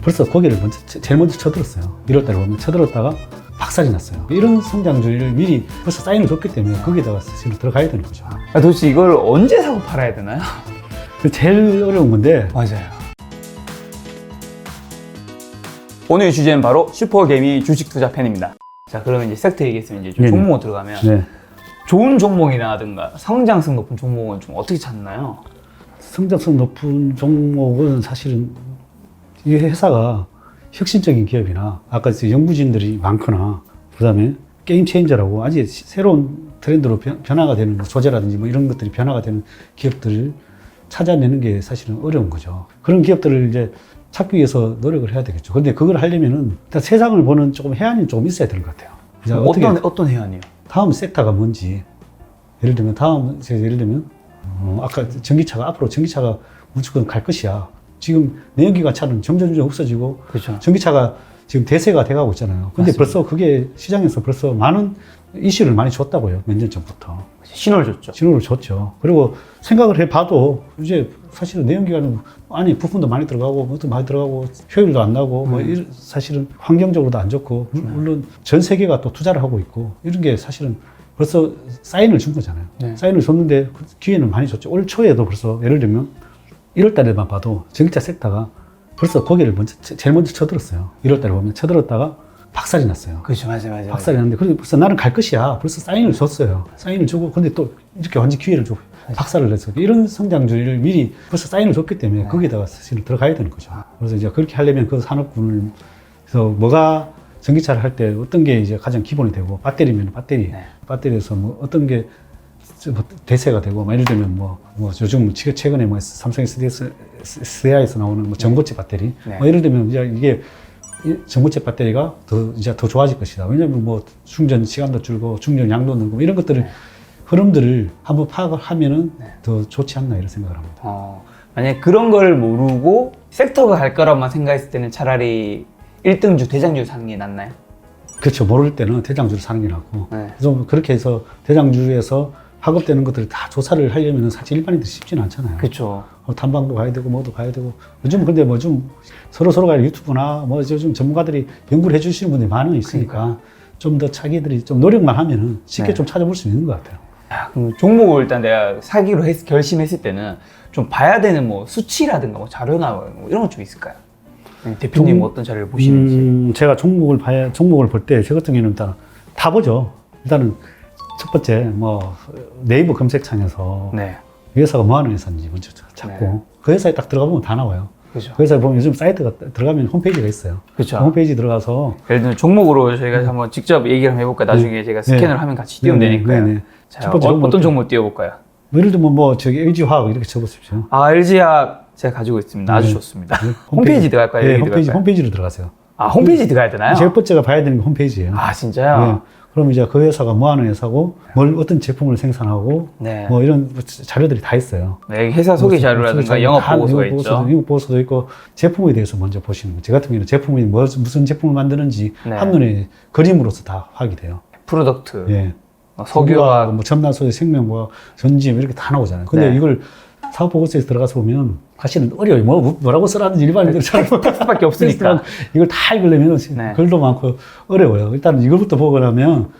벌써 고개를 제일 먼저 쳐들었어요. 1월달에 보면 쳐들었다가 박살이 났어요. 이런 성장주를 미리 벌써 사인을 줬기 때문에 거기다가 사실 들어가야 되는 거죠. 도대체 이걸 언제 사고 팔아야 되나요? 제일 어려운 건데 맞아요. 오늘 주제는 바로 슈퍼개미 주식 투자 편입니다. 자, 그러면 이제 섹터 얘기했으면 이제 좀 네네. 종목으로 들어가면 네. 좋은 종목이라든가 성장성 높은 종목은 좀 어떻게 찾나요? 성장성 높은 종목은 사실은 이 회사가 혁신적인 기업이나 아까 연구진들이 많거나 그다음에 게임 체인저라고 아직 새로운 트렌드로 변화가 되는 소재라든지 뭐 이런 것들이 변화가 되는 기업들을 찾아내는 게 사실은 어려운 거죠. 그런 기업들을 이제 찾기 위해서 노력을 해야 되겠죠. 근데 그걸 하려면은 일단 세상을 보는 조금 해안이 조금 있어야 되는 것 같아요. 이제 어떤 해안이요? 다음 섹터가 뭔지 예를 들면 예를 들면 아까 전기차가 앞으로 전기차가 무조건 갈 것이야. 지금 내연기관 차는 점점 없어지고 그렇죠. 전기차가 지금 대세가 돼가고 있잖아요. 근데 맞습니다. 벌써 그게 시장에서 벌써 많은 이슈를 많이 줬다고요. 몇 년 전부터. 신호를 줬죠. 신호를 줬죠. 그리고 생각을 해봐도 이제 사실은 내연기관은 안에 부품도 많이 들어가고 뭐도 많이 들어가고 효율도 안 나고 뭐 사실은 환경적으로도 안 좋고 물론 전 세계가 또 투자를 하고 있고 이런 게 사실은 벌써 사인을 준 거잖아요. 네. 사인을 줬는데 기회는 많이 줬죠. 올 초에도 벌써 예를 들면 1월 달에만 봐도 전기차 섹터가 벌써 고개를 제일 먼저 쳐들었어요. 1월 달에 보면 쳐들었다가 박살이 났어요. 그렇죠. 맞아요. 박살이 났는데 그래서 벌써 나는 갈 것이야. 벌써 사인을 줬어요. 사인을 주고 근데 또 이렇게 완전 기회를 주고 박살을 냈어요. 이런 성장주를 미리 벌써 사인을 줬기 때문에 거기다가 사실 들어가야 되는 거죠. 그래서 이제 그렇게 하려면 그 산업군을 그래서 뭐가 전기차를 할 때 어떤 게 이제 가장 기본이 되고 배터리면 배터리에서 뭐 어떤 게 대세가 되고 예를 들면 뭐 요즘 최근에 뭐 삼성 SDI에서 나오는 뭐 전고체 배터리 뭐 예를 들면 이게 전고체 배터리가 더 좋아질 것이다. 왜냐하면 뭐 충전 시간도 줄고 충전 양도 늘고 이런 것들을 흐름들을 한번 파악을 하면은 더 좋지 않나 이런 생각을 합니다. 만약에 그런 걸 모르고 섹터가 갈 거라고만 생각했을 때는 차라리 1등주, 대장주 사는 게 낫나요? 그렇죠. 모를 때는 대장주를 사는 게 낫고 네. 그래서 그렇게 해서 대장주에서 파급되는 것들을 다 조사를 하려면 사실 일반인들 쉽지는 않잖아요. 그렇죠. 탐방도 가야 되고 뭐도 가야 되고 요즘 근데 뭐 좀 서로가 유튜브나 뭐 요즘 전문가들이 연구를 해주시는 분들이 많이 있으니까 좀 더 자기들이 좀 노력만 하면은 쉽게 좀 찾아볼 수 있는 것 같아요. 그럼 종목을 일단 내가 사기로 결심했을 때는 좀 봐야 되는 뭐 수치라든가 뭐 자료나 뭐 이런 거 좀 있을까요? 대표님 어떤 자료를 보시는지. 제가 종목을 볼 때 저 같은 경우는 일단 다 보죠. 일단은 첫 번째 뭐 네이버 검색창에서 이 회사가 뭐 하는 회사인지 먼저 찾고 그 회사에 딱 들어가 보면 다 나와요. 그렇죠. 그 회사에 보면 요즘 사이트가 들어가면 홈페이지가 있어요. 그렇죠. 그 홈페이지 들어가서 예를 들면 종목으로 저희가 한번 직접 얘기를 한번 해볼까요? 나중에 제가 스캔을 하면 같이 띄우면 되니까요. 자, 첫 번째 어떤 종목 띄워볼까요? 예를 들면 뭐 저기 LG화학 이렇게 적어보십시오. LG화학 제가 가지고 있습니다. 아주 좋습니다. 홈페이지 들어갈까요? 네, 홈페이지로 들어가세요. 홈페이지 들어가야 되나요? 제일 번째가 봐야 되는 게 홈페이지예요. 진짜요? 네. 그럼 이제 그 회사가 뭐 하는 회사고, 어떤 제품을 생산하고, 뭐 이런 자료들이 다 있어요. 회사 소개 자료라든가 영업 보고서가 있죠. 영업 보고서도 있고, 제품에 대해서 먼저 보시는 거예요. 제 같은 경우는 제품이 무슨 제품을 만드는지 한눈에 그림으로서 다 파악이 돼요. 프로덕트, 예. 석유화학, 뭐 첨단소재, 생명과학, 전지임 이렇게 다 나오잖아요. 근데 이걸 사업 보고서에서 들어가서 보면 사실은 어려워요. 뭐라고 써라든지 일반인들 잘 텍스트밖에 없으니까 이걸 다 읽으려면 글도 많고 어려워요. 일단 이걸부터 보고 나면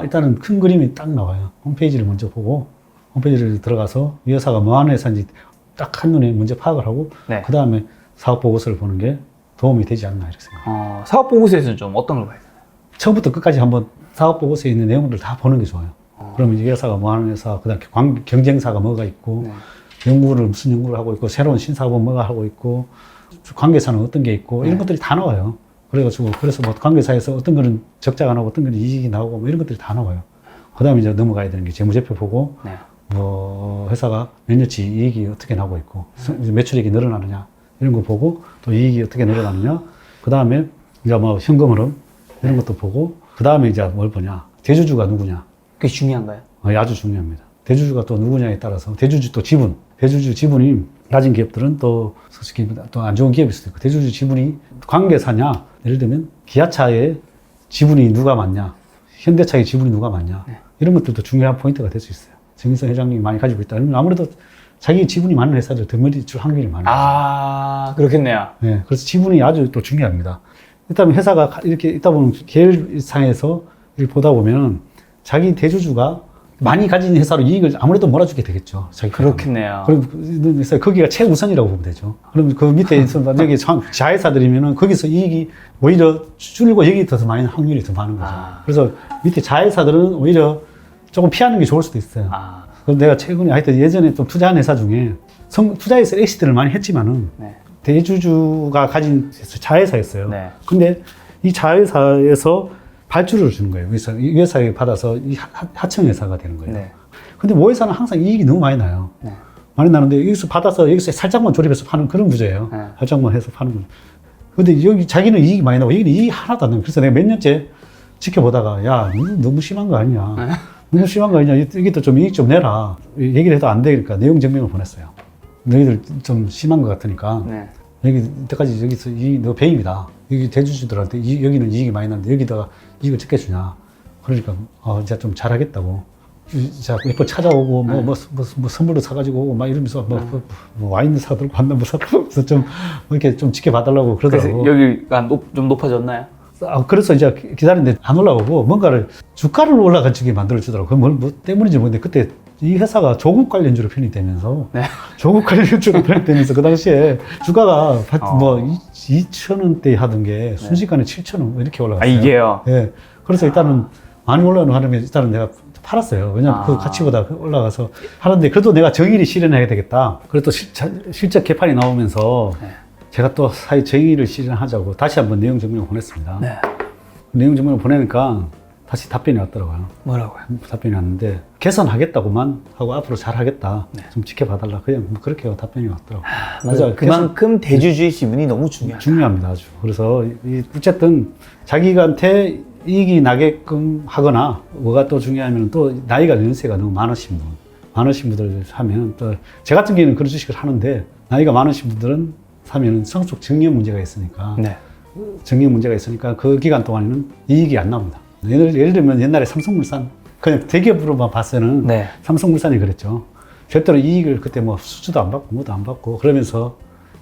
일단은 큰 그림이 딱 나와요. 홈페이지를 먼저 보고 홈페이지를 들어가서 이 회사가 뭐 하는 회사인지 딱 한눈에 먼저 파악을 하고 그 다음에 사업 보고서를 보는 게 도움이 되지 않나 이렇게 생각합니다. 사업 보고서에서는 좀 어떤 걸 봐야 되나요? 처음부터 끝까지 한번 사업 보고서에 있는 내용들을 다 보는 게 좋아요. 그러면 이 회사가 뭐 하는 회사, 그 다음에 경쟁사가 뭐가 있고 무슨 연구를 하고 있고, 새로운 신사업은 뭐가 하고 있고, 관계사는 어떤 게 있고, 이런 것들이 다 나와요. 그래서 뭐 관계사에서 어떤 거는 적자가 나오고, 어떤 거는 이익이 나오고, 뭐 이런 것들이 다 나와요. 그 다음에 이제 넘어가야 되는 게 재무제표 보고, 뭐, 회사가 몇 년치 이익이 어떻게 나오고 있고, 매출액이 늘어나느냐, 이런 거 보고, 또 이익이 어떻게 늘어나느냐, 그 다음에 이제 뭐 현금 흐름, 이런 것도 보고, 그 다음에 이제 뭘 보냐, 대주주가 누구냐. 그게 중요한가요? 아주 중요합니다. 대주주가 또 누구냐에 따라서, 대주주 또 지분, 대주주 지분이 낮은 기업들은 또 솔직히 또 안 좋은 기업일 수도 있고, 대주주 지분이 관계사냐, 예를 들면 기아차의 지분이 누가 많냐, 현대차의 지분이 누가 많냐, 이런 것들도 중요한 포인트가 될 수 있어요. 정인성 회장님이 많이 가지고 있다. 아무래도 자기 지분이 많은 회사들 덩어리 줄 확률이 많아요. 아, 그렇겠네요. 네, 그래서 지분이 아주 또 중요합니다. 일단 회사가 이렇게 있다 보면 계열상에서 이렇게 보다 보면 자기 대주주가 많이 가진 회사로 이익을 아무래도 몰아주게 되겠죠. 자기 그렇겠네요. 그럼 거기가 최우선이라고 보면 되죠. 그럼 그 밑에 있는 만약에 자회사들이면은 거기서 이익이 오히려 줄고 여기 더 많이 확률이 더 많은 거죠. 그래서 밑에 자회사들은 오히려 조금 피하는 게 좋을 수도 있어요. 그럼 내가 최근에 하여튼 예전에 좀 투자한 회사 중에 투자해서 엑시트를 많이 했지만은 네. 대주주가 가진 자회사였어요. 네. 근데 이 자회사에서 발주를 주는 거예요. 그래서 이 회사에 받아서 이 하청회사가 되는 거예요. 네. 근데 모회사는 항상 이익이 너무 많이 나요. 네. 많이 나는데 여기서 받아서 여기서 살짝만 조립해서 파는 그런 구조예요. 네. 살짝만 해서 파는 구조. 근데 여기 자기는 이익이 많이 나고 여기는 이익이 하나도 안 나요. 그래서 내가 몇 년째 지켜보다가 야, 너무 심한 거 아니냐. 너무 심한 거 아니냐. 여기도 좀 이익 좀 내라. 얘기를 해도 안 되니까 내용 증명을 보냈어요. 너희들 좀 심한 것 같으니까 네. 여기 이때까지 여기서 너 배임이다. 여기 대주주들한테 여기는 이익이 많이 나는데 여기다가 이익을 적게 주냐. 그러니까 이제 좀 잘하겠다고. 자, 몇 번 찾아오고 뭐 선물도 사가지고 오고 막 이러면서 뭐 와인도 사들고 한다 뭐 사들고 좀 이렇게 좀 지켜봐달라고 그러더라고. 그래서 여기가 좀 높아졌나요? 그래서 이제 기다리는데 안 올라오고 뭔가를 주가를 올라가지게 만들어주더라고. 그건 뭐 때문인지 모르겠는데 그때 이 회사가 조국 관련주로 편입되면서 네. 조국 관련주로 편입되면서 그 당시에 주가가 뭐 2,000원대 하던 게 순식간에 7,000원 이렇게 올라갔어요. 이게요? 네. 그래서 일단은 많이 올라오는 하면 일단은 내가 팔았어요. 왜냐면 그 가치보다 올라가서 하는데 그래도 내가 정의를 실현해야 되겠다. 그래도 또 실적 개판이 나오면서 네. 제가 또 사회 정의를 실현하자고 다시 한번 내용 증명을 보냈습니다. 네. 내용 증명을 보내니까 다시 답변이 왔더라고요. 뭐라고요? 답변이 왔는데 개선하겠다고만 하고 앞으로 잘하겠다. 네. 좀 지켜봐달라. 그냥 뭐 그렇게 답변이 왔더라고요. 맞아요. 그만큼 대주주의 지분이 너무 중요하다. 중요합니다. 아주. 그래서 어쨌든 자기한테 이익이 나게끔 하거나 뭐가 또 중요하면 또 나이가 연세가 너무 많으신 분들 하면 또 제 같은 경우에는 그런 주식을 하는데 나이가 많으신 분들은 사면은 성숙 정년 문제가 있으니까 네. 정년 문제가 있으니까 그 기간 동안에는 이익이 안 나옵니다. 예를 들면 옛날에 삼성물산 그냥 대기업으로만 봤을 네. 삼성물산이 그랬죠. 절대로 이익을 그때 뭐 수주도 안 받고 뭐도 안 받고 그러면서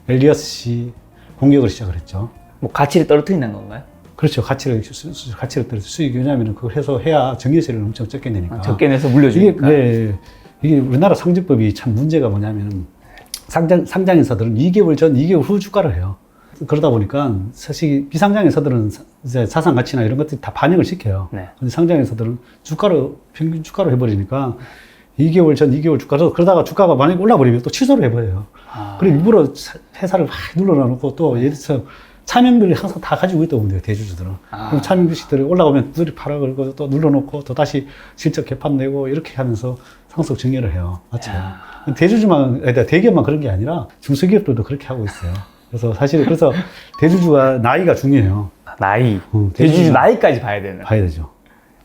엘리어스 공격을 시작을 했죠. 뭐 가치를 떨어뜨리는 건가요? 그렇죠. 가치를 떨어뜨려 수익이 왜냐하면 그걸 해야 정유세를 엄청 적게 내니까. 적게 내서 물려주니까. 이게 우리나라 상증법이 참 문제가 뭐냐면 상장회사들은 2개월 전, 2개월 후 주가를 해요. 그러다 보니까 사실 비상장회사들은 이제 자산 가치나 이런 것들이 다 반영을 시켜요. 네. 근데 상장회사들은 평균 주가로 해버리니까 2개월 전, 2개월 주가로 그러다가 주가가 만약에 올라버리면 또 취소를 해버려요. 그리고 일부러 회사를 막 눌러놓고 또 예를 들어서 차명들이 항상 다 가지고 있다고 보면 돼요, 대주주들은. 그럼 차명 주식들이 올라오면 그들이 팔아 그러고 또 눌러놓고 또 다시 실적 개판 내고 이렇게 하면서 상속 증여를 해요. 맞죠? 대기업만 그런 게 아니라 중소기업들도 그렇게 하고 있어요. 그래서 사실 그래서 대주주가 나이가 중요해요. 나이. 대주주 나이까지 봐야 되는. 봐야 되죠.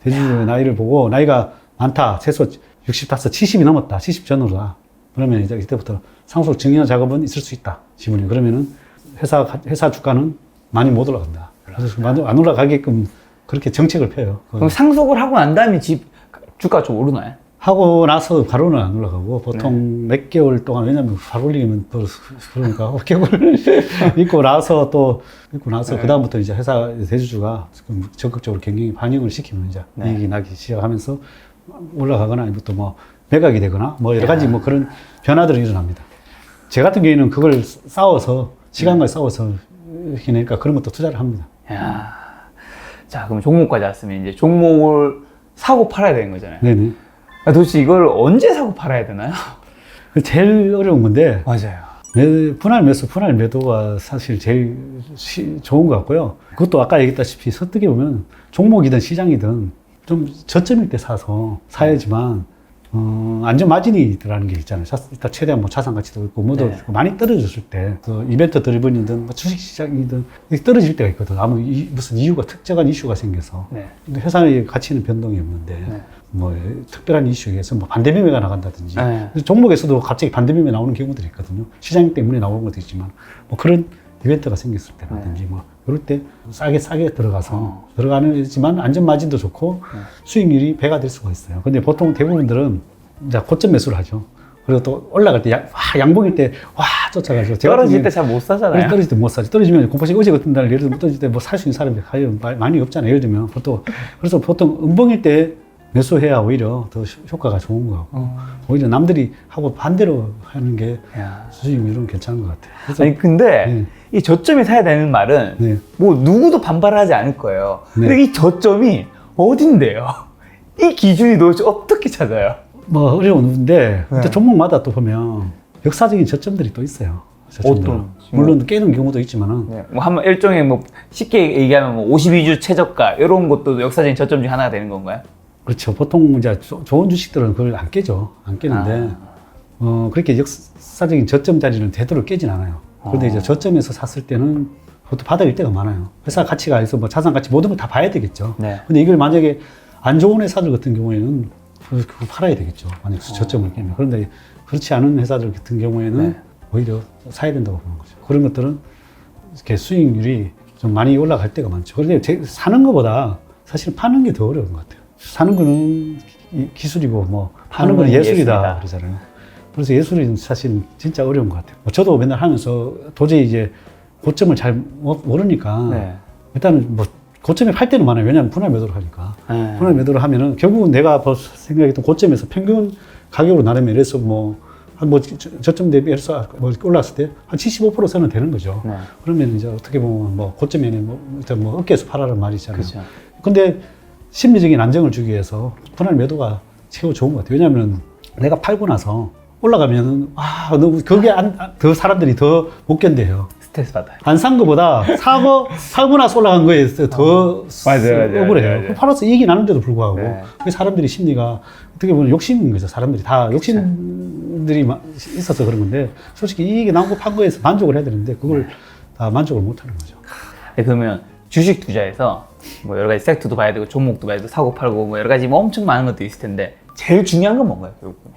대주주의 나이를 보고 나이가 많다, 최소 65, 70이 넘었다, 70 전후다. 그러면 이제 이때부터 상속 증여 작업은 있을 수 있다. 지분이. 그러면은 회사 주가는 많이 못 올라간다. 그래서 안 올라가게끔 그렇게 정책을 펴요. 그럼 상속을 하고 난 다음에 주가가 좀 오르나요? 하고 나서 바로는 안 올라가고 보통 몇 개월 동안 왜냐면 바로 올리면 또 그러니까 5개월 있고 나서 그 다음부터 이제 회사 대주주가 적극적으로 경영에 반영을 시키면 이제 이익이 나기 시작하면서 올라가거나 아니면 또 뭐 매각이 되거나 뭐 여러 가지 뭐 그런 변화들이 일어납니다. 제 같은 경우에는 그걸 시간과 싸워서 해내니까 그런 것도 투자를 합니다. 야. 자, 그럼 종목까지 왔으면 이제 종목을 사고 팔아야 되는 거잖아요. 네네. 도대체 이걸 언제 사고 팔아야 되나요? 제일 어려운 건데. 맞아요. 분할 매수, 분할 매도가 사실 제일 좋은 것 같고요. 그것도 아까 얘기했다시피 어떻게 보면 종목이든 시장이든 좀 저점일 때 사야지만 안전 마진이 들어가는 게 있잖아요. 일단 최대한 뭐 자산 가치도 있고 뭐도 있고 많이 떨어졌을 때, 또 이벤트 드리븐이든 뭐 주식 시장이든 떨어질 때가 있거든. 무슨 이유가 특정한 이슈가 생겨서. 근데 회사의 가치는 변동이 없는데 뭐 특별한 이슈에 의해서 뭐 반대 매매가 나간다든지 종목에서도 갑자기 반대 매매 나오는 경우들이 있거든요. 시장 때문에 나오는 것도 있지만 뭐 그런 이벤트가 생겼을 때라든지 뭐 이럴 때 싸게 들어가지만 안전 마진도 좋고 수익률이 배가 될 수가 있어요. 근데 보통 대부분들은 이제 고점 매수를 하죠. 그리고 또 올라갈 때 양봉일 때 와 쫓아가죠. 떨어질 때 잘 못 사잖아요. 떨어질 때 못 사지. 떨어지면 공포시 어제 같은 날 예를 들면 떨어질 때 뭐 살 수 있는 사람이 많이 없잖아요. 예를 들면 그래서 보통 음봉일 때 매수해야 오히려 더 효과가 좋은 거고 오히려 남들이 하고 반대로 하는 게 야. 수익률은 괜찮은 것 같아요. 그래서 아니 근데 네. 이 저점에 사야 되는 말은 네. 뭐 누구도 반발하지 않을 거예요. 네. 근데 이 저점이 어딘데요? 이 기준이 도대체 어떻게 찾아요? 뭐 어려운데 근데 네. 종목마다 또 보면 역사적인 저점들이 또 있어요. 저점들은. 어떤? 물론 깨는 경우도 있지만은 네. 뭐 한번 일종의 뭐 쉽게 얘기하면 뭐 52주 최저가 이런 것도 역사적인 저점 중 하나가 되는 건가요? 그렇죠. 보통 이제 좋은 주식들은 그걸 안 깨죠. 안 깨는데 그렇게 역사적인 저점 자리는 되도록 깨진 않아요. 그런데 이제 저점에서 샀을 때는 보통 바닥일 때가 많아요. 회사 가치가 해서 뭐 자산 가치 모든 걸 다 봐야 되겠죠. 네. 근데 이걸 만약에 안 좋은 회사들 같은 경우에는 그걸 팔아야 되겠죠. 만약 저점을 깨면. 그런데 그렇지 않은 회사들 같은 경우에는 네. 오히려 사야 된다고 보는 거죠. 그런 것들은 이렇게 수익률이 좀 많이 올라갈 때가 많죠. 그런데 사는 것보다 사실 파는 게 더 어려운 것 같아요. 사는 거는 기술이고 뭐 파는 건 예술이다 그러잖아요. 그래서 예술은 사실 진짜 어려운 것 같아요. 저도 맨날 하면서 도저히 이제 고점을 잘 모르니까 네. 일단은 뭐 고점에 팔 때는 많아요. 왜냐하면 분할 매도를 하니까. 네. 분할 매도를 하면은 결국은 내가 생각했던 고점에서 평균 가격으로 나르면 이래서 뭐 한 뭐 저점 대비해서 뭐 올랐을 때 한 75%는 되는 거죠. 네. 그러면 이제 어떻게 보면 뭐 고점에는 뭐 어깨에서 팔아라는 말이잖아요. 그렇죠. 근데 심리적인 안정을 주기 위해서 분할 매도가 최고 좋은 것 같아요. 왜냐하면 내가 팔고 나서 올라가면은 너무 거기에 더 사람들이 더 못 견뎌요. 스트레스 받아요. 안 산 거보다 팔고 나서 올라간 거에 더 맞아요. 억울해요. 팔아서 이익이 나는데도 불구하고 네. 그 사람들이 심리가 어떻게 보면 욕심인 거죠. 사람들이 다 욕심들이 있어서 그런 건데 솔직히 이익이 나온 거 판 거에서 만족을 해야 되는데 그걸 다 만족을 못 하는 거죠. 네, 그러면 주식 투자에서 뭐 여러 가지 섹터도 봐야 되고 종목도 봐야 되고 사고 팔고 뭐 여러 가지 뭐 엄청 많은 것도 있을 텐데 제일 중요한 건 뭔가요? 결국은?